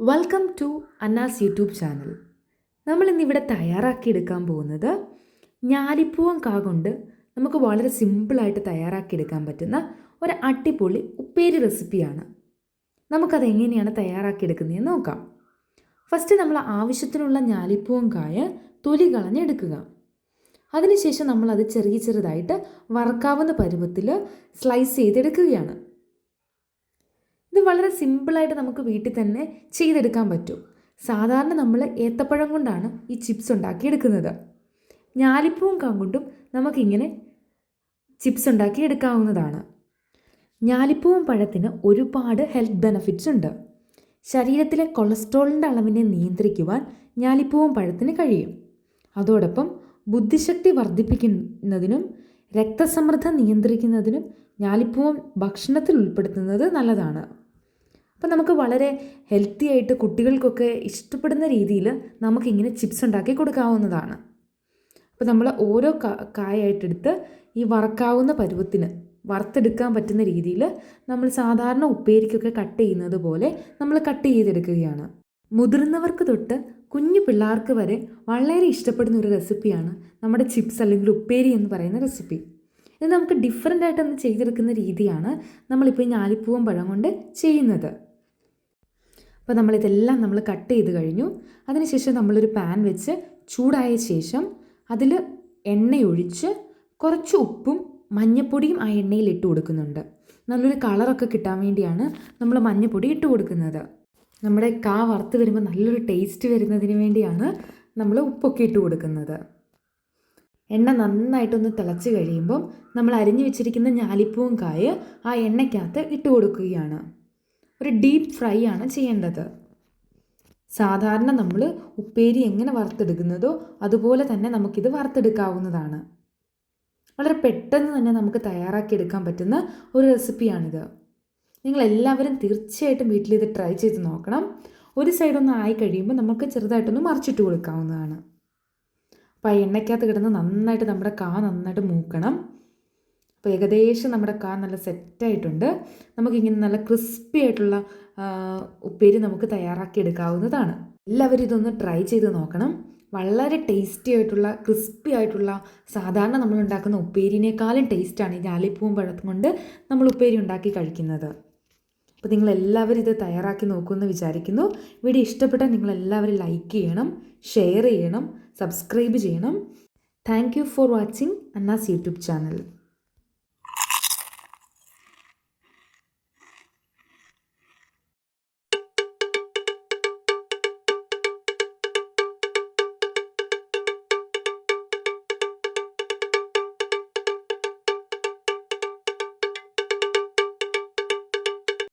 Welcome to Anna's YouTube channel. നമ്മൾ ഇന്നിവിടെ തയ്യാറാക്കിയെടുക്കാൻ പോകുന്നത് ഞാലിപ്പൂവൻ കാ കൊണ്ട് നമുക്ക് വളരെ സിമ്പിളായിട്ട് തയ്യാറാക്കിയെടുക്കാൻ പറ്റുന്ന ഒരു അടിപൊളി ഉപ്പേരി റെസിപ്പിയാണ്. നമുക്കതെങ്ങനെയാണ് തയ്യാറാക്കിയെടുക്കുന്നതെന്ന് നോക്കാം. ഫസ്റ്റ് നമ്മൾ ആവശ്യത്തിനുള്ള ഞാലിപ്പൂവൻ കായ തൊലി കളഞ്ഞെടുക്കുക. അതിനുശേഷം നമ്മളത് ചെറുതായിട്ട് വറുക്കാവുന്ന പരുവത്തിൽ സ്ലൈസ് ചെയ്തെടുക്കുകയാണ്. ഇത് വളരെ സിമ്പിളായിട്ട് നമുക്ക് വീട്ടിൽ തന്നെ ചെയ്തെടുക്കാൻ പറ്റും. സാധാരണ നമ്മൾ ഏത്തപ്പഴം കൊണ്ടാണ് ഈ ചിപ്സ് ഉണ്ടാക്കിയെടുക്കുന്നത്. ഞാലിപ്പൂവൻ കാ കൊണ്ടും നമുക്കിങ്ങനെ ചിപ്സ് ഉണ്ടാക്കിയെടുക്കാവുന്നതാണ്. ഞാലിപ്പൂവൻ പഴത്തിന് ഒരുപാട് ഹെൽത്ത് ബെനഫിറ്റ്സ് ഉണ്ട്. ശരീരത്തിലെ കൊളസ്ട്രോളിൻ്റെ അളവിനെ നിയന്ത്രിക്കുവാൻ ഞാലിപ്പൂവൻ പഴത്തിന് കഴിയും. അതോടൊപ്പം ബുദ്ധിശക്തി വർദ്ധിപ്പിക്കുന്നതിനും രക്തസമ്മർദ്ദം നിയന്ത്രിക്കുന്നതിനും ഞാലിപ്പൂവൻ ഭക്ഷണത്തിൽ ഉൾപ്പെടുത്തുന്നത് നല്ലതാണ്. അപ്പോൾ നമുക്ക് വളരെ ഹെൽത്തി ആയിട്ട് കുട്ടികൾക്കൊക്കെ ഇഷ്ടപ്പെടുന്ന രീതിയിൽ നമുക്കിങ്ങനെ ചിപ്സ് ഉണ്ടാക്കി കൊടുക്കാവുന്നതാണ്. അപ്പോൾ നമ്മൾ ഓരോ കായായിട്ടെടുത്ത് ഈ വറക്കാവുന്ന പരുവത്തിന് വറുത്തെടുക്കാൻ പറ്റുന്ന രീതിയിൽ നമ്മൾ സാധാരണ ഉപ്പേരിക്കൊക്കെ കട്ട് ചെയ്യുന്നത് പോലെ നമ്മൾ കട്ട് ചെയ്തെടുക്കുകയാണ്. മുതിർന്നവർക്ക് തൊട്ട് കുഞ്ഞു പിള്ളേർക്ക് വരെ വളരെ ഇഷ്ടപ്പെടുന്ന ഒരു റെസിപ്പിയാണ് നമ്മുടെ ചിപ്സ് അല്ലെങ്കിൽ ഉപ്പേരി എന്ന് പറയുന്ന റെസിപ്പി. ഇത് നമുക്ക് ഡിഫറെൻ്റ് ആയിട്ടൊന്ന് ചെയ്തെടുക്കുന്ന രീതിയാണ് നമ്മളിപ്പോൾ ഈ ഞാലിപ്പൂവൻ പഴം കൊണ്ട് ചെയ്യുന്നത്. അപ്പോൾ നമ്മളിതെല്ലാം നമ്മൾ കട്ട് ചെയ്ത് കഴിഞ്ഞു. അതിനുശേഷം നമ്മളൊരു പാൻ വെച്ച് ചൂടായ ശേഷം അതിൽ എണ്ണയൊഴിച്ച് കുറച്ച് ഉപ്പും മഞ്ഞൾപ്പൊടിയും ആ എണ്ണയിൽ ഇട്ട് കൊടുക്കുന്നുണ്ട്. നല്ലൊരു കളറൊക്കെ കിട്ടാൻ വേണ്ടിയാണ് നമ്മൾ മഞ്ഞൾപ്പൊടി ഇട്ട് കൊടുക്കുന്നത്. നമ്മുടെ കാ വറുത്ത് വരുമ്പോൾ നല്ലൊരു ടേസ്റ്റ് വരുന്നതിന് വേണ്ടിയാണ് നമ്മൾ ഉപ്പൊക്കെ ഇട്ട് കൊടുക്കുന്നത്. എണ്ണ നന്നായിട്ടൊന്ന് തിളച്ച് കഴിയുമ്പം നമ്മൾ അരിഞ്ഞു വെച്ചിരിക്കുന്ന ഞാലിപ്പൂവൻ കായ ആ എണ്ണയ്ക്കകത്ത് ഇട്ട് കൊടുക്കുകയാണ്. ഒരു ഡീപ്പ് ഫ്രൈ ആണ് ചെയ്യേണ്ടത്. സാധാരണ നമ്മൾ ഉപ്പേരി എങ്ങനെ വറുത്തെടുക്കുന്നതോ അതുപോലെ തന്നെ നമുക്കിത് വറുത്തെടുക്കാവുന്നതാണ്. വളരെ പെട്ടെന്ന് തന്നെ നമുക്ക് തയ്യാറാക്കിയെടുക്കാൻ പറ്റുന്ന ഒരു റെസിപ്പിയാണിത്. നിങ്ങളെല്ലാവരും തീർച്ചയായിട്ടും വീട്ടിൽ ഇത് ട്രൈ ചെയ്ത് നോക്കണം. ഒരു സൈഡൊന്ന് ആയി കഴിയുമ്പോൾ നമുക്ക് ചെറുതായിട്ടൊന്ന് മറിച്ചിട്ട് കൊടുക്കാവുന്നതാണ്. അപ്പോൾ ആ എണ്ണയ്ക്കകത്ത് കിടന്ന് നന്നായിട്ട് നമ്മുടെ കാ നന്നായിട്ട് മൂക്കണം. അപ്പോൾ ഏകദേശം നമ്മുടെ കാ നല്ല സെറ്റായിട്ടുണ്ട്. നമുക്കിങ്ങനെ നല്ല ക്രിസ്പി ആയിട്ടുള്ള ഉപ്പേരി നമുക്ക് തയ്യാറാക്കി എടുക്കാവുന്നതാണ്. എല്ലാവരും ഇതൊന്ന് ട്രൈ ചെയ്ത് നോക്കണം. വളരെ ടേസ്റ്റി ആയിട്ടുള്ള ക്രിസ്പി ആയിട്ടുള്ള സാധാരണ നമ്മൾ ഉണ്ടാക്കുന്ന ഉപ്പേരിനേക്കാളും ടേസ്റ്റാണ് ഈ ഞാലിപ്പൂവൻ പഴം കൊണ്ട് നമ്മൾ ഉപ്പേരി ഉണ്ടാക്കി കഴിക്കുന്നത്. അപ്പോൾ നിങ്ങളെല്ലാവരും ഇത് തയ്യാറാക്കി നോക്കുമെന്ന് വിചാരിക്കുന്നു. വീഡിയോ ഇഷ്ടപ്പെട്ടാൽ നിങ്ങളെല്ലാവരും ലൈക്ക് ചെയ്യണം, ഷെയർ ചെയ്യണം, സബ്സ്ക്രൈബ് ചെയ്യണം. Thank you for watching Anna's YouTube channel.